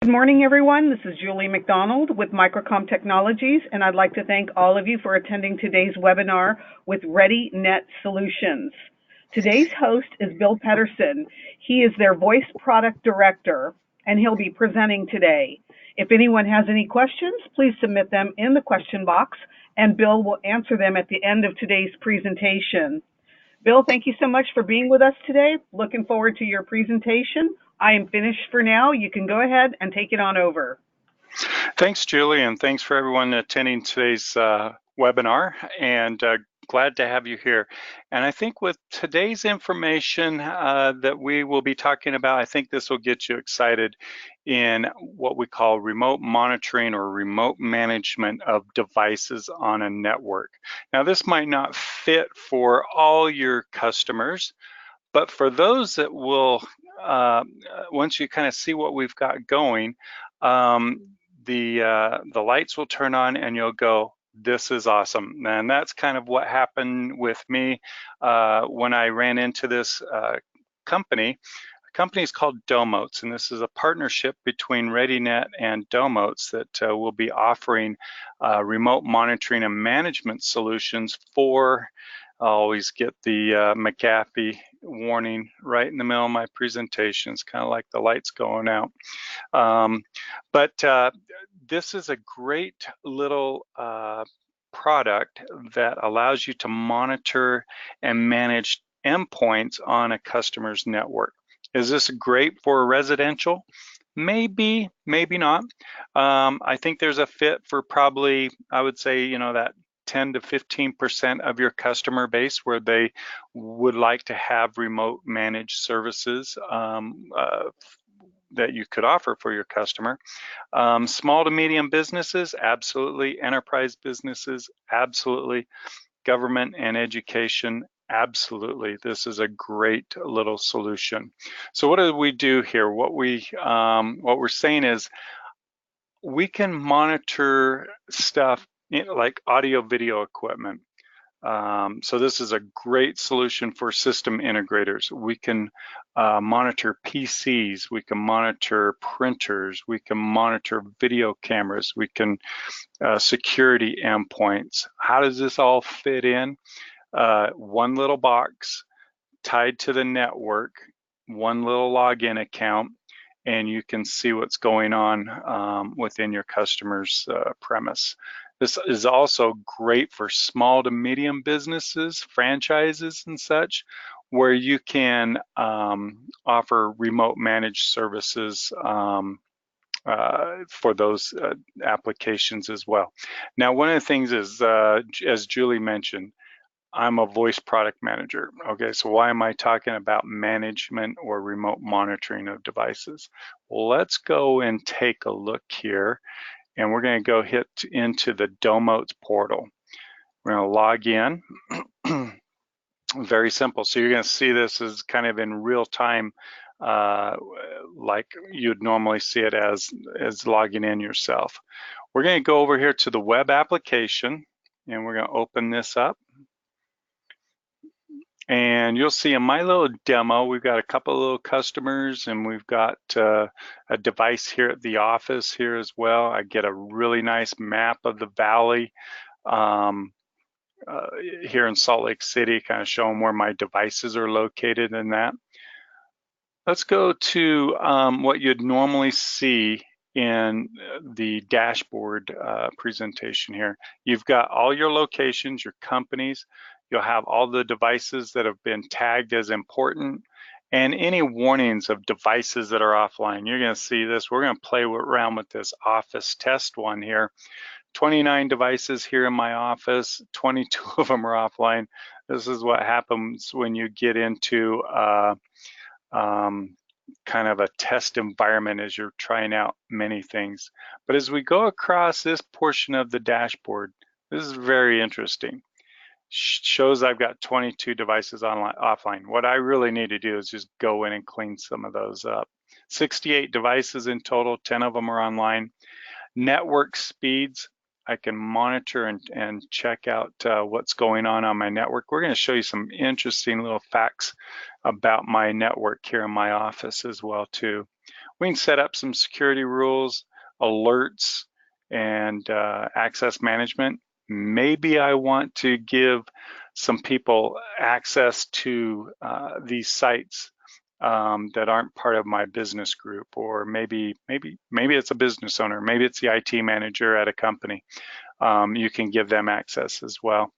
Good morning, everyone. This is Julie McDonald with Microcom Technologies, and I'd like to thank all of you for attending today's webinar with ReadyNet Solutions. Today's host is Bill Pedersen. He is their Voice Product Director, and he'll be presenting today. If anyone has any questions, please submit them in the question box, and Bill will answer them at the end of today's presentation. Bill, thank you so much for being with us today. Looking forward to your presentation. I am finished for now. You can go ahead and take it on over. Thanks, Julie, and thanks for everyone attending today's webinar, and glad to have you here. And I think with today's information that we will be talking about, I think this will get you excited in what we call remote monitoring or remote management of devices on a network. Now, this might not fit for all your customers, but for those that will, once you kind of see what we've got going, the lights will turn on and you'll go, this is awesome. And that's kind of what happened with me when I ran into this company. The company is called Domotes, and this is a partnership between ReadyNet and Domotes that will be offering remote monitoring and management solutions for, I always get the McAfee warning right in the middle of my presentation. It's kind of like the lights going out. But this is a great little product that allows you to monitor and manage endpoints on a customer's network. Is this great for residential? Maybe, maybe not. I think there's a fit for probably, I would say, you know, that 10 to 15% of your customer base where they would like to have remote managed services that you could offer for your customer. Small to medium businesses, absolutely. Enterprise businesses, absolutely. Government and education, absolutely. This is a great little solution. So what do we do here? What we're saying is we can monitor stuff like audio video equipment. So this is a great solution for system integrators. We can monitor PCs, we can monitor printers, we can monitor video cameras, we can security endpoints. How does this all fit in? One little box tied to the network, one little login account, and you can see what's going on within your customer's premise. This is also great for small to medium businesses, franchises and such, where you can offer remote managed services for those applications as well. Now, one of the things is, as Julie mentioned, I'm a voice product manager. Okay, so why am I talking about management or remote monitoring of devices? Well, let's go and take a look here. And we're going to go hit into the Domotes portal. We're going to log in. Very simple. So you're going to see this as kind of in real time, like you'd normally see it as logging in yourself. We're going to go over here to the web application, and we're going to open this up. And you'll see in my little demo, we've got a couple of little customers, and we've got a device here at the office here as well. I get a really nice map of the valley here in Salt Lake City, kind of showing where my devices are located in that. Let's go to what you'd normally see in the dashboard presentation here. You've got all your locations, your companies. You'll have all the devices that have been tagged as important and any warnings of devices that are offline. You're going to see this. We're going to play around with this office test one here. 29 devices here in my office, 22 of them are offline. This is what happens when you get into kind of a test environment as you're trying out many things. But as we go across this portion of the dashboard, this is very interesting. Shows I've got 22 devices offline. What I really need to do is just go in and clean some of those up. 68 devices in total, 10 of them are online. Network speeds, I can monitor and check out what's going on my network. We're going to show you some interesting little facts about my network here in my office as well too. We can set up some security rules, alerts, and access management. Maybe I want to give some people access to these sites that aren't part of my business group, or maybe it's a business owner, maybe it's the IT manager at a company. You can give them access as well.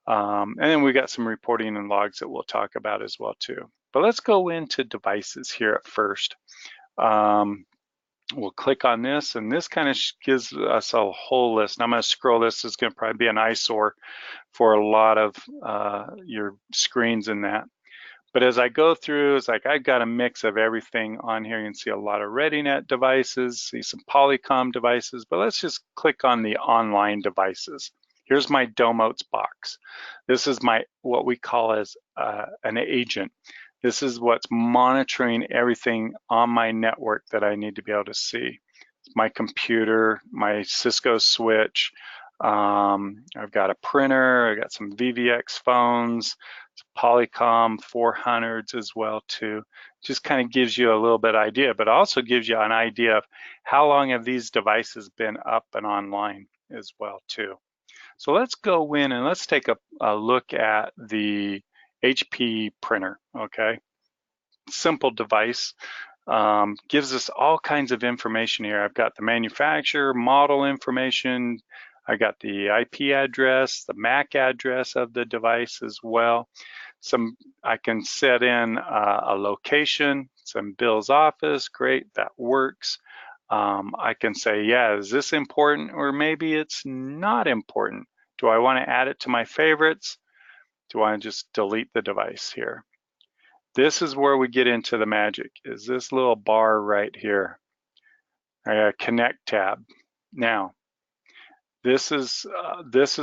And then we got some reporting and logs that we'll talk about as well too. But let's go into devices here at first. We'll click on this, and this kind of gives us a whole list. And I'm going to scroll this. It's going to probably be an eyesore for a lot of your screens in that. But as I go through, it's like I've got a mix of everything on here. You can see a lot of ReadyNet devices, see some Polycom devices, but let's just click on the online devices. Here's my Domotes box. This is my what we call as an agent. This is what's monitoring everything on my network that I need to be able to see. My computer, my Cisco switch. I've got a printer. I've got some VVX phones, Polycom 400s as well too. Just kind of gives you a little bit idea, but also gives you an idea of how long have these devices been up and online as well too. So let's go in and let's take a look at the HP printer, okay? Simple device. Gives us all kinds of information here. I've got the manufacturer, model information. I got the IP address, the MAC address of the device as well. I can set in a location, some Bill's office. Great, that works. I can say, yeah, is this important, or maybe it's not important? Do I want to add it to my favorites? Do I just delete the device here? This is where we get into the magic, is this little bar right here. I got a connect tab. Now, this is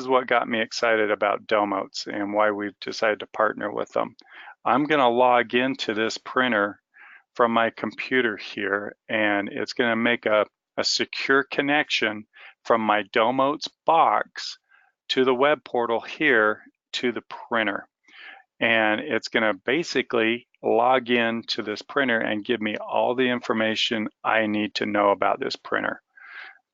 what got me excited about Domotes and why we've decided to partner with them. I'm going to log into this printer from my computer here, and it's going to make a secure connection from my Domotes box to the web portal here to the printer. And it's going to basically log in to this printer and give me all the information I need to know about this printer.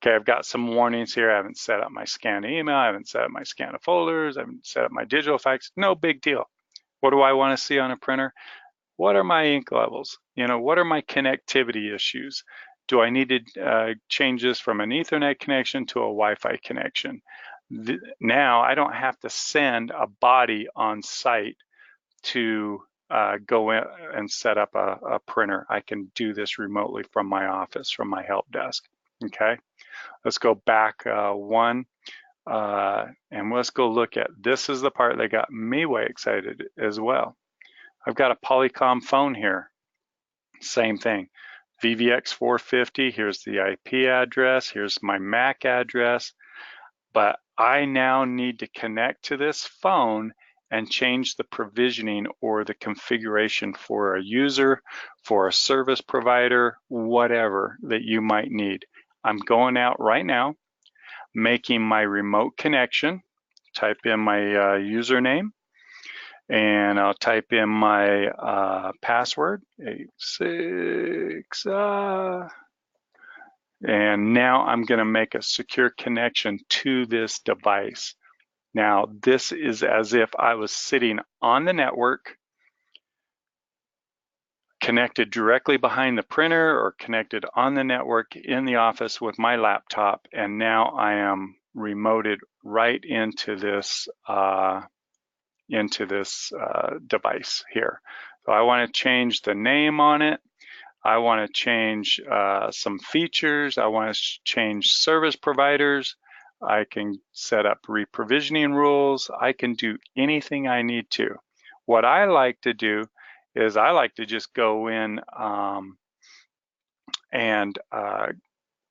Okay, I've got some warnings here. I haven't set up my scan to email. I haven't set up my scan to folders. I haven't set up my digital fax. No big deal. What do I want to see on a printer? What are my ink levels? You know, what are my connectivity issues? Do I need to change this from an Ethernet connection to a Wi-Fi connection? Now I don't have to send a body on site to go in and set up a printer. I can do this remotely from my office, from my help desk. Okay, let's go back one, and let's go look at, this is the part that got me way excited as well. I've got a Polycom phone here. Same thing, VVX 450, here's the IP address, here's my MAC address, but I now need to connect to this phone and change the provisioning or the configuration for a user, for a service provider, whatever that you might need. I'm going out right now, making my remote connection, type in my username, and I'll type in my password, 86, and now I'm going to make a secure connection to this device. Now, this is as if I was sitting on the network, connected directly behind the printer, or connected on the network in the office with my laptop, and now I am remoted right into this device here. So I want to change the name on it. I want to change some features. I want to change service providers. I can set up reprovisioning rules. I can do anything I need to. What I like to do is I like to just go in and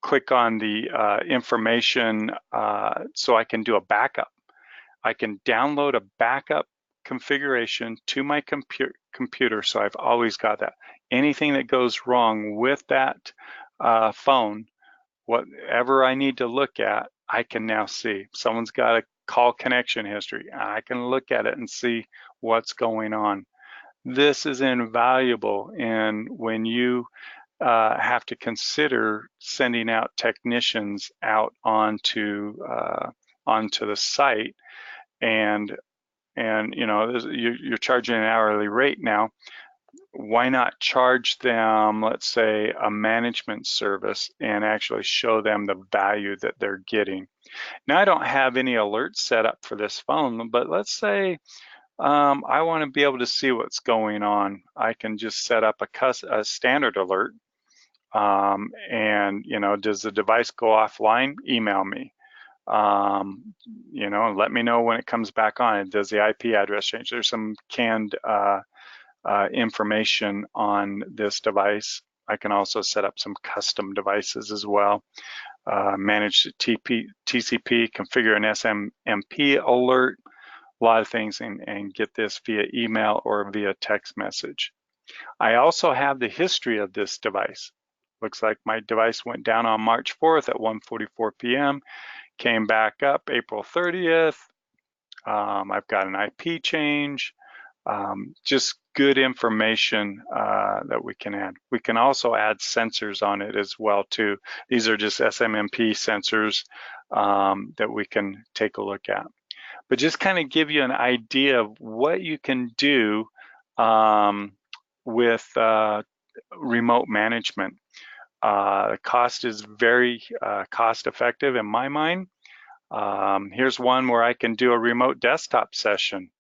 click on the information so I can do a backup. I can download a backup configuration to my computer, so I've always got that. Anything that goes wrong with that phone, whatever I need to look at, I can now see. Someone's got a call connection history. I can look at it and see what's going on. This is invaluable, and when you have to consider sending out technicians out onto the site, and you're charging an hourly rate now. Why not charge them, let's say, a management service and actually show them the value that they're getting? Now, I don't have any alerts set up for this phone, but let's say I want to be able to see what's going on. I can just set up a standard alert, and does the device go offline? Email me. Let me know when it comes back on. Does the IP address change? There's some canned information on this device. I can also set up some custom devices as well. Manage TCP, configure an SMMP alert, a lot of things, and get this via email or via text message. I also have the history of this device. Looks like my device went down on March 4th at 1:44 p.m., came back up April 30th. I've got an IP change, just good information that we can add. We can also add sensors on it as well too. These are just SMMP sensors that we can take a look at. But just kind of give you an idea of what you can do with remote management. The cost is very cost effective in my mind. Here's one where I can do a remote desktop session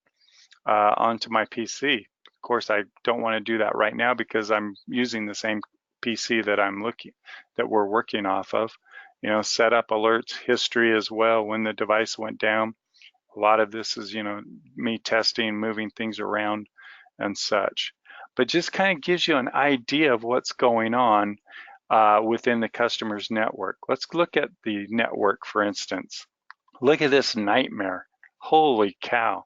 onto my PC. Of course, I don't want to do that right now because I'm using the same PC that we're working off of. Set up alerts, history as well, when the device went down. A lot of this is, me testing, moving things around and such. But just kind of gives you an idea of what's going on within the customer's network. Let's look at the network, for instance. Look at this nightmare. Holy cow.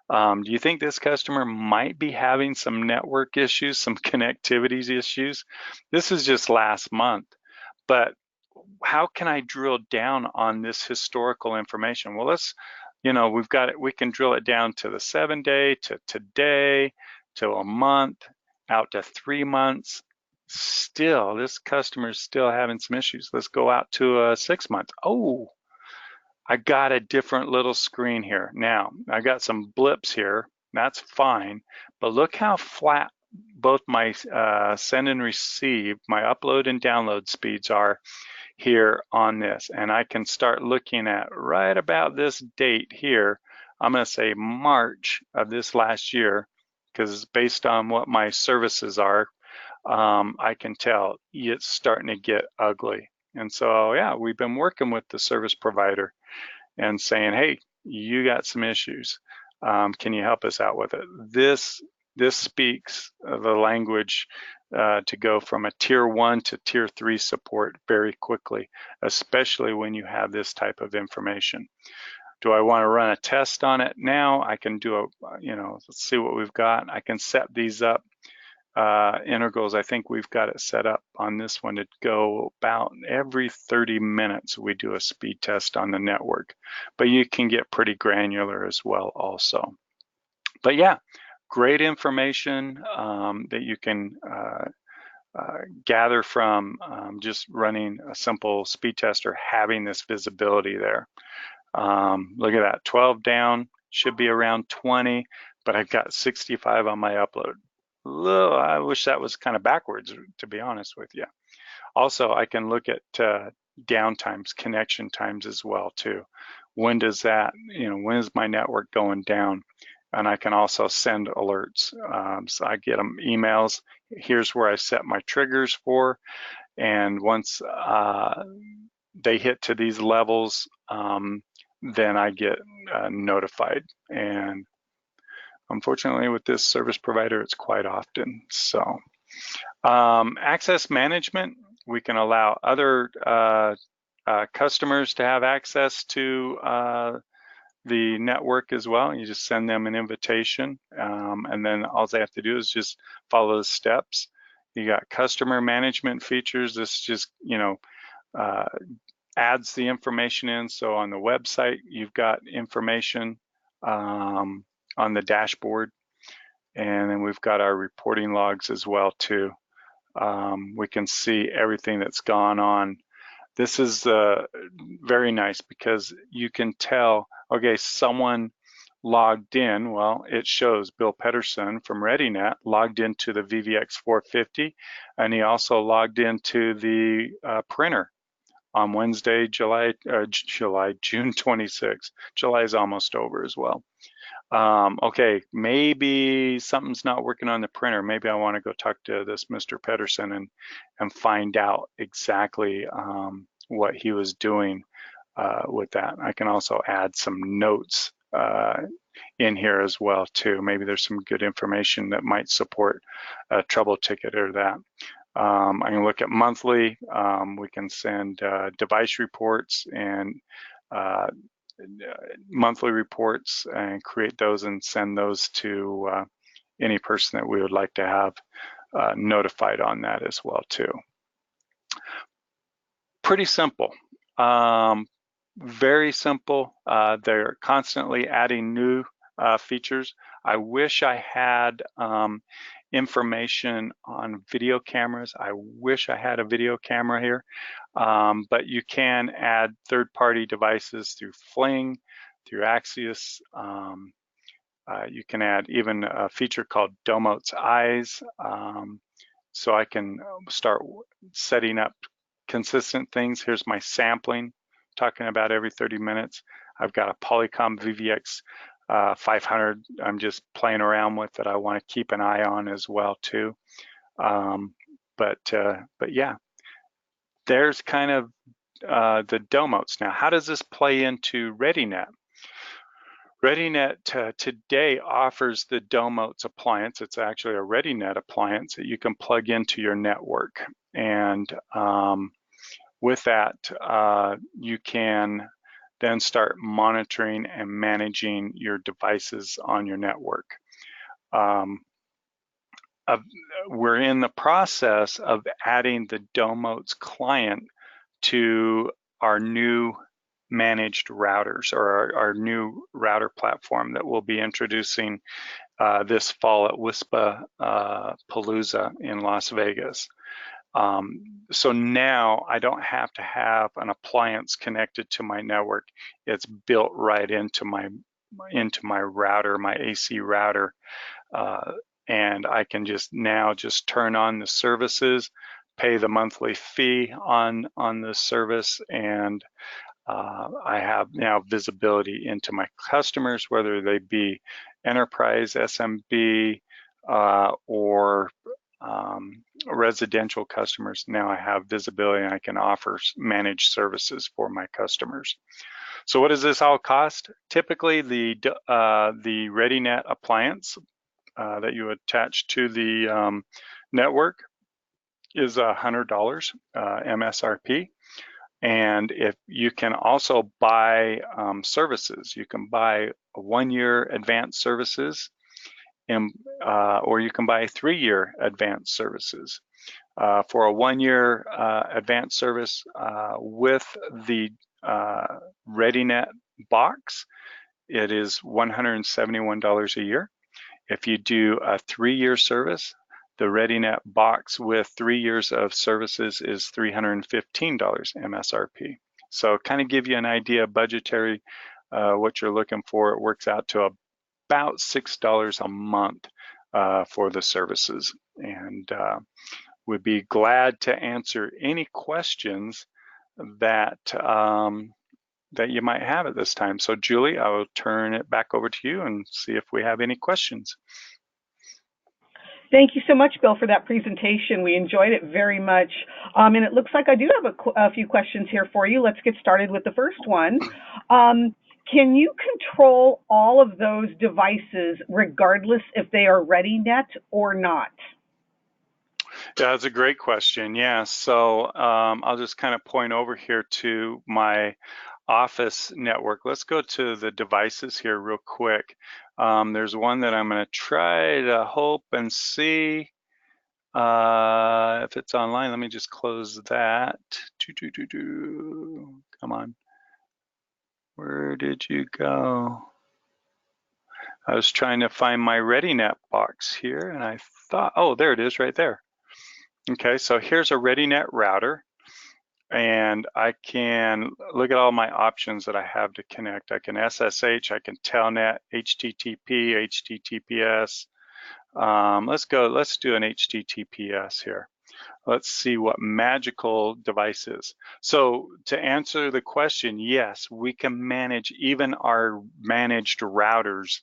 Do you think this customer might be having some network issues, some connectivity issues? This is just last month, but how can I drill down on this historical information? Well, we've got it. We can drill it down to the 7-day, to today, to a month, out to 3 months. Still, this customer is still having some issues. Let's go out to 6 months. Oh, I got a different little screen here. Now, I got some blips here. That's fine, but look how flat both my send and receive, my upload and download speeds are here on this. And I can start looking at right about this date here. I'm going to say March of this last year, because based on what my services are, I can tell it's starting to get ugly. And so, yeah, we've been working with the service provider and saying, hey, you got some issues. Can you help us out with it? This speaks the language to go from a tier 1 to tier 3 support very quickly, especially when you have this type of information. Do I want to run a test on it now? I can do let's see what we've got. I can set these up. Integrals, I think we've got it set up on this one to go about every 30 minutes we do a speed test on the network, but you can get pretty granular as well also. But yeah, great information that you can gather from just running a simple speed test or having this visibility there. Look at that, 12 down, should be around 20, but I've got 65 on my upload. I wish that was kind of backwards, to be honest with you. Also, I can look at downtimes, connection times as well too. When does that, when is my network going down? And I can also send alerts. So I get them emails. Here's where I set my triggers for. And once they hit to these levels, then I get notified. And unfortunately, with this service provider, it's quite often. So access management, we can allow other customers to have access to the network as well. You just send them an invitation, and then all they have to do is just follow the steps. You got customer management features. This just, adds the information in. So on the website, you've got information on the dashboard, and then we've got our reporting logs as well too. We can see everything that's gone on. This is very nice because you can tell, okay, someone logged in. Well, it shows Bill Pedersen from ReadyNet logged into the VVX 450, and he also logged into the printer on Wednesday, June 26th. July is almost over as well. Okay, maybe something's not working on the printer. Maybe I want to go talk to this Mr. Pedersen and find out exactly what he was doing with that. I can also add some notes in here as well too. Maybe there's some good information that might support a trouble ticket or that. I can look at monthly. We can send device reports and monthly reports and create those and send those to any person that we would like to have notified on that as well too. Pretty simple. Very simple. They're constantly adding new features. I wish I had information on video cameras. I wish I had a video camera here, but you can add third-party devices through Fling, through Axios. You can add even a feature called Domote's Eyes. So I can start setting up consistent things. Here's my sampling, talking about every 30 minutes. I've got a Polycom VVX 500 I'm just playing around with that I want to keep an eye on as well too. But yeah, there's kind of the Domotes. Now, how does this play into ReadyNet? ReadyNet today offers the Domotes appliance. It's actually a ReadyNet appliance that you can plug into your network. And with that, you can then start monitoring and managing your devices on your network. We're in the process of adding the Domotes client to our new managed routers, or our new router platform that we'll be introducing this fall at WISPA Palooza in Las Vegas. So now I don't have to have an appliance connected to my network. It's built right into my router, my AC router, and I can just turn on the services, pay the monthly fee on the service, and I have now visibility into my customers, whether they be enterprise, SMB, or residential customers. Now I have visibility and I can offer managed services for my customers. So what does this all cost? Typically the ReadyNet appliance that you attach to the network is $100 MSRP. And if you can also buy services, you can buy 1-year advanced services, or you can buy 3-year advanced services. For a 1-year advanced service with the ReadyNet box, it is $171 a year. If you do a 3-year service, the ReadyNet box with 3 years of services is $315 MSRP. So kind of give you an idea of budgetary, what you're looking for. It works out to about $6 a month for the services. And we'd be glad to answer any questions that that you might have at this time. So Julie, I will turn it back over to you and see if we have any questions. Thank you so much, Bill, for that presentation. We enjoyed it very much. And it looks like I do have a few questions here for you. Let's get started with the first one. Can you control all of those devices regardless if they are ReadyNet or not? Yeah, that's a great question. Yeah, so I'll just kind of point over here to my office network. Let's go to the devices here real quick. There's one that I'm going to try to hope and see if it's online. Let me just close that. Come on. Where did you go? I was trying to find my ReadyNet box here, and I thought, oh, there it is right there. Okay, so here's a ReadyNet router, and I can look at all my options that I have to connect. I can SSH, I can Telnet, HTTP, HTTPS. Let's do an HTTPS here. Let's see what magical device is. So to answer the question, yes, we can manage even our managed routers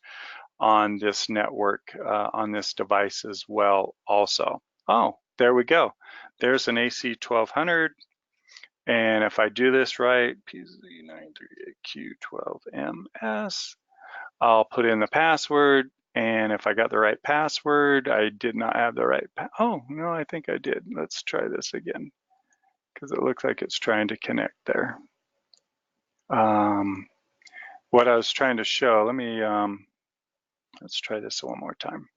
on this network, on this device as well also. Oh, there we go. There's an AC 1200. And if I do this right, PZ938Q12MS, I'll put in the password. And if I got the right password, I did not have the right, oh, no, I think I did. Let's try this again because it looks like it's trying to connect there. What I was trying to show, let's try this one more time,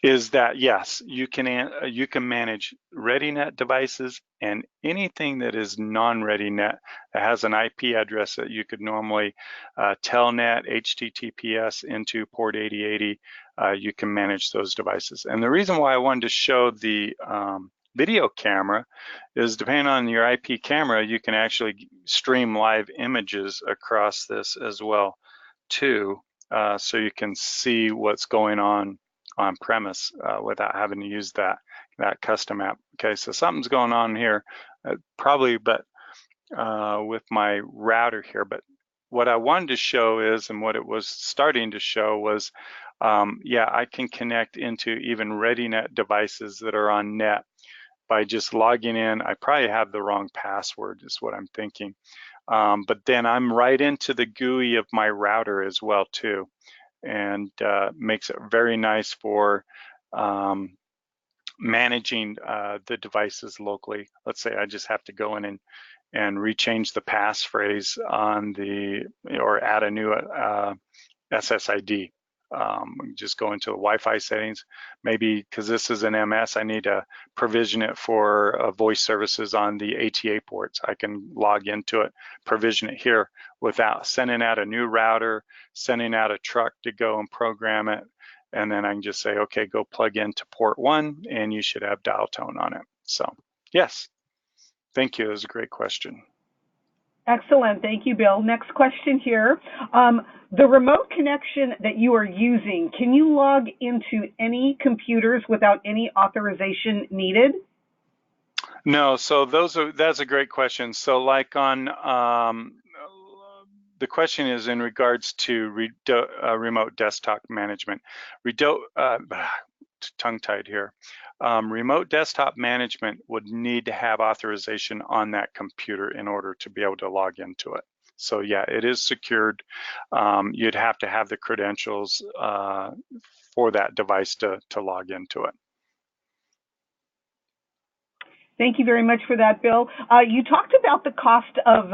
is that yes, you can manage ReadyNet devices and anything that is non-ReadyNet that has an IP address that you could normally Telnet, HTTPS into port 8080. You can manage those devices. And the reason why I wanted to show the video camera is depending on your IP camera, you can actually stream live images across this as well too, so you can see what's going on premise without having to use that custom app. Okay, so something's going on here, probably, but with my router here. But what I wanted to show is, and what it was starting to show was, yeah, I can connect into even ReadyNet devices that are on net by just logging in. I probably have the wrong password is what I'm thinking. But then I'm right into the GUI of my router as well too, and makes it very nice for managing the devices locally. Let's say I just have to go in and rechange the passphrase on the, or add a new SSID. Just go into the Wi-Fi settings. Maybe because this is an MS, I need to provision it for voice services on the ATA ports. I can log into it, provision it here without sending out a new router, sending out a truck to go and program it. And then I can just say, okay, go plug into port 1 and you should have dial tone on it. So yes, thank you. It was a great question. Excellent. Thank you, Bill. Next question here. The remote connection that you are using, can you log into any computers without any authorization needed? No, so that's a great question. So like on, the question is in regards to remote desktop management. Tongue-tied here. Remote desktop management would need to have authorization on that computer in order to be able to log into it. So yeah, it is secured. You'd have to have the credentials for that device to log into it. Thank you very much for that, Bill. You talked about the cost of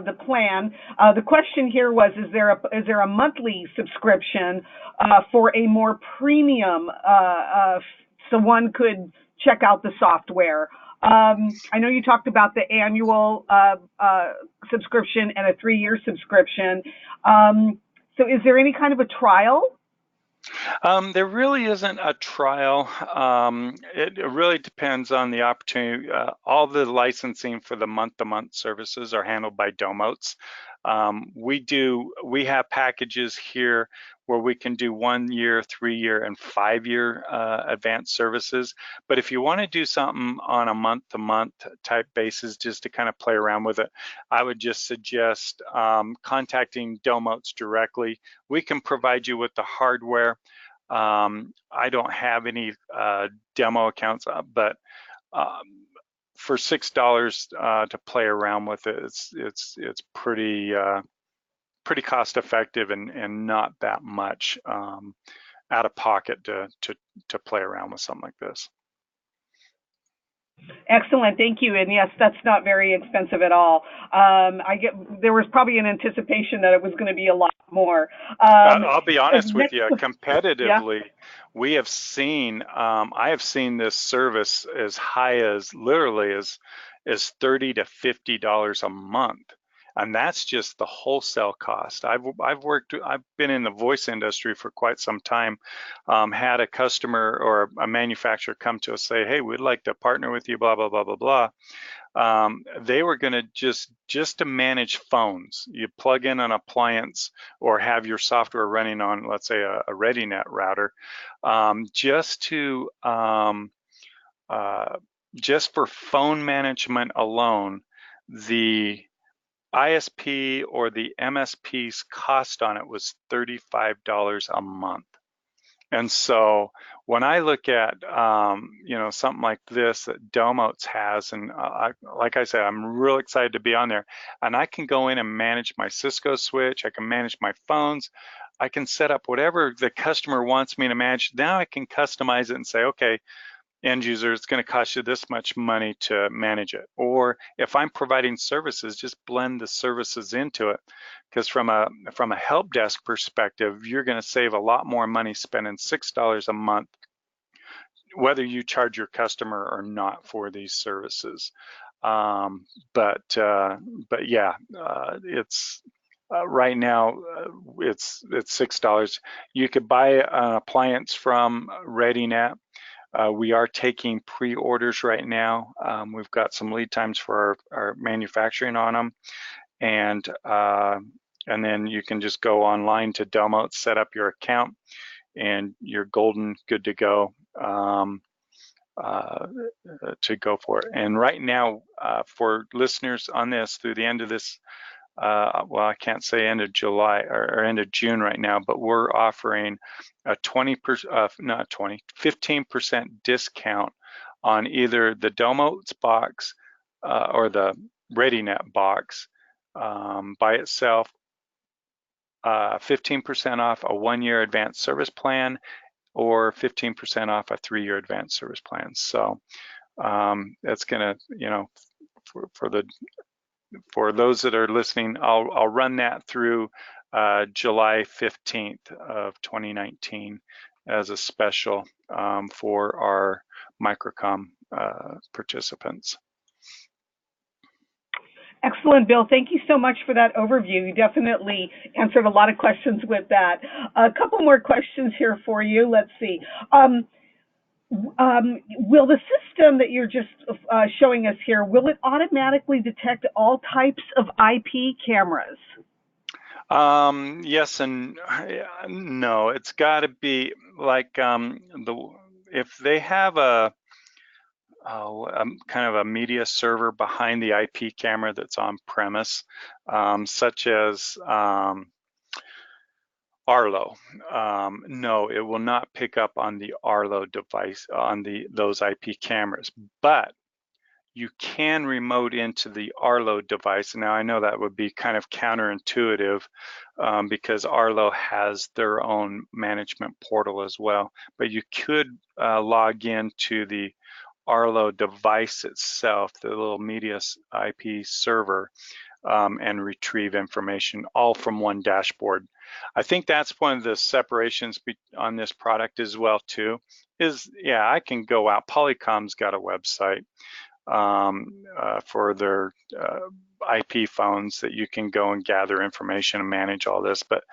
the plan. The question here was: is there a monthly subscription for a more premium, so one could check out the software? I know you talked about the annual subscription and a 3-year subscription. So, is there any kind of a trial? There really isn't a trial. It really depends on the opportunity. All the licensing for the month-to-month services are handled by Domotz. We have packages here where we can do 1 year, 3-year, and 5-year advanced services. But if you want to do something on a month-to-month type basis, just to kind of play around with it, I would just suggest contacting Domotz directly. We can provide you with the hardware. I don't have any demo accounts, but for $6 to play around with it, it's pretty cost effective and not that much out of pocket to play around with something like this. Excellent, thank you. And yes, that's not very expensive at all. There was probably an anticipation that it was going to be a lot more. I'll be honest with you, Yeah. competitively, we have seen, I have seen this service as high as literally as $30 to $50 a month. and that's just the wholesale cost. I've been in the voice industry for quite some time. Had a customer or a manufacturer come to us say, hey, we'd like to partner with you, blah blah blah blah blah. They were going to just to manage phones. You plug in an appliance or have your software running on, let's say, a ReadyNet router, just to just for phone management alone, the ISP or the MSP's cost on it was $35 a month. And so when I look at, something like this that Domotes has, and like I said, I'm real excited to be on there, and I can go in and manage my Cisco switch, I can manage my phones, I can set up whatever the customer wants me to manage. Now I can customize it and say, okay, end user, it's going to cost you this much money to manage it. Or if I'm providing services, just blend the services into it. Because from a help desk perspective, you're going to save a lot more money spending $6 a month, whether you charge your customer or not for these services. But yeah, it's right now it's $6. You could buy an appliance from ReadyNet. We are taking pre-orders right now. We've got some lead times for our manufacturing on them, and then you can just go online to Domotes, set up your account, and you're golden, good to go for it. And right now, for listeners on this, through the end of this, well, I can't say end of July or end of June right now, but we're offering a 15% discount on either the Domotes box or the ReadyNet box by itself, 15% off a 1-year advanced service plan, or 15% off a 3-year advanced service plan. So that's gonna, for those that are listening, I'll run that through July 15th of 2019 as a special for our Microcom participants. Excellent, Bill. Thank you so much for that overview. You definitely answered a lot of questions with that. A couple more questions here for you. Let's see. Will the system that you're just showing us here, will it automatically detect all types of IP cameras? Yes and no. It's got to be like if they have a kind of a media server behind the IP camera that's on premise, such as Arlo. No, it will not pick up on the Arlo device on those IP cameras, but you can remote into the Arlo device. Now I know that would be kind of counterintuitive because Arlo has their own management portal as well, but you could log into the Arlo device itself, the little media IP server, and retrieve information all from one dashboard. I think that's one of the separations on this product as well too, is yeah, I can go out. Polycom's got a website for their IP phones that you can go and gather information and manage all this, but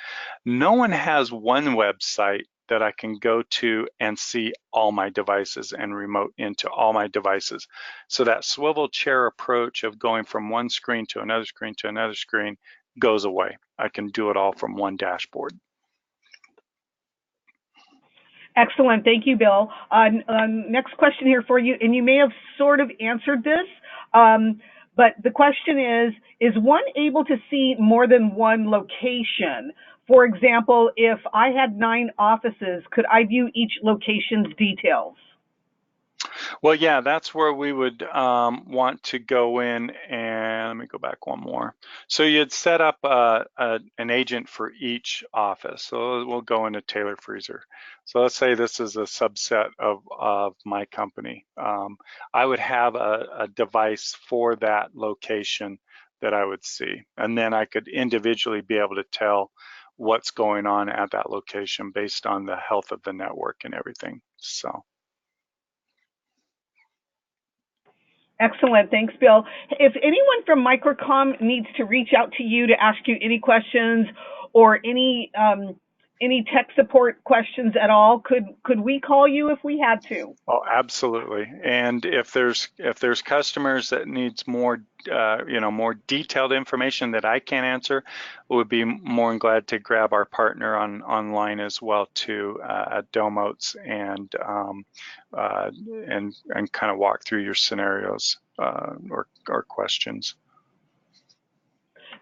no one has one website that I can go to and see all my devices and remote into all my devices. So that swivel chair approach of going from one screen to another screen to another screen goes away. I can do it all from one dashboard. Excellent. Thank you, Bill. Next question here for you, and you may have sort of answered this, but the question is one able to see more than one location? For example, if I had 9 offices, could I view each location's details? Well, yeah, that's where we would want to go in, and let me go back one more. So you'd set up an agent for each office. So we'll go into Taylor Freezer. So let's say this is a subset of my company. I would have a device for that location that I would see, and then I could individually be able to tell what's going on at that location based on the health of the network and everything. So. Excellent. Thanks, Bill. If anyone from Microcom needs to reach out to you to ask you any questions or any tech support questions at all, could we call you if we had to? Oh, absolutely. And if there's customers that needs more, more detailed information that I can't answer, we would be more than glad to grab our partner online as well too at Domotes and kind of walk through your scenarios or questions.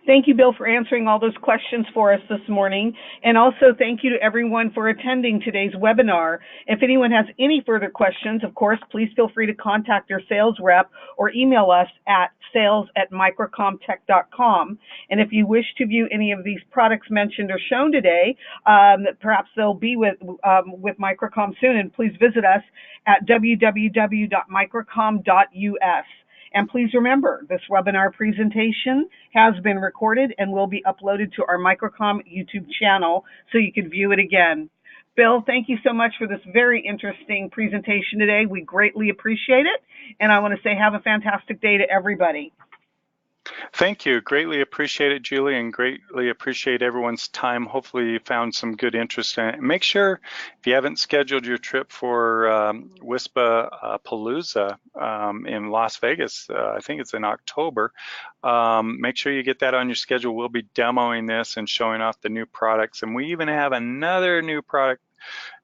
Thank you, Bill, for answering all those questions for us this morning. And also thank you to everyone for attending today's webinar. If anyone has any further questions, of course, please feel free to contact your sales rep or email us at sales@microcomtech.com. And if you wish to view any of these products mentioned or shown today, perhaps they'll be with Microcom soon, and please visit us at www.microcom.us. And please remember, this webinar presentation has been recorded and will be uploaded to our Microcom YouTube channel so you can view it again. Bill, thank you so much for this very interesting presentation today. We greatly appreciate it. And I want to say have a fantastic day to everybody. Thank you. Greatly appreciate it, Julie, and greatly appreciate everyone's time. Hopefully you found some good interest in it. Make sure, if you haven't scheduled your trip for WISPA Palooza in Las Vegas, I think it's in October, make sure you get that on your schedule. We'll be demoing this and showing off the new products. And we even have another new product.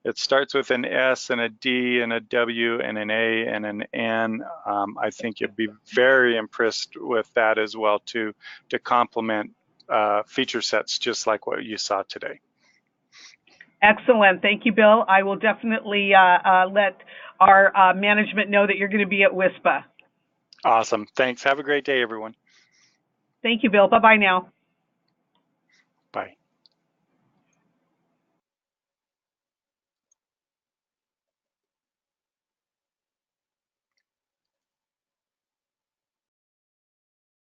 It starts with an S and a D and a W and an A and an N. I think you'll be very impressed with that as well to complement feature sets just like what you saw today. Excellent. Thank you, Bill. I will definitely let our management know that you're going to be at WISPA. Awesome. Thanks. Have a great day, everyone. Thank you, Bill. Bye-bye now.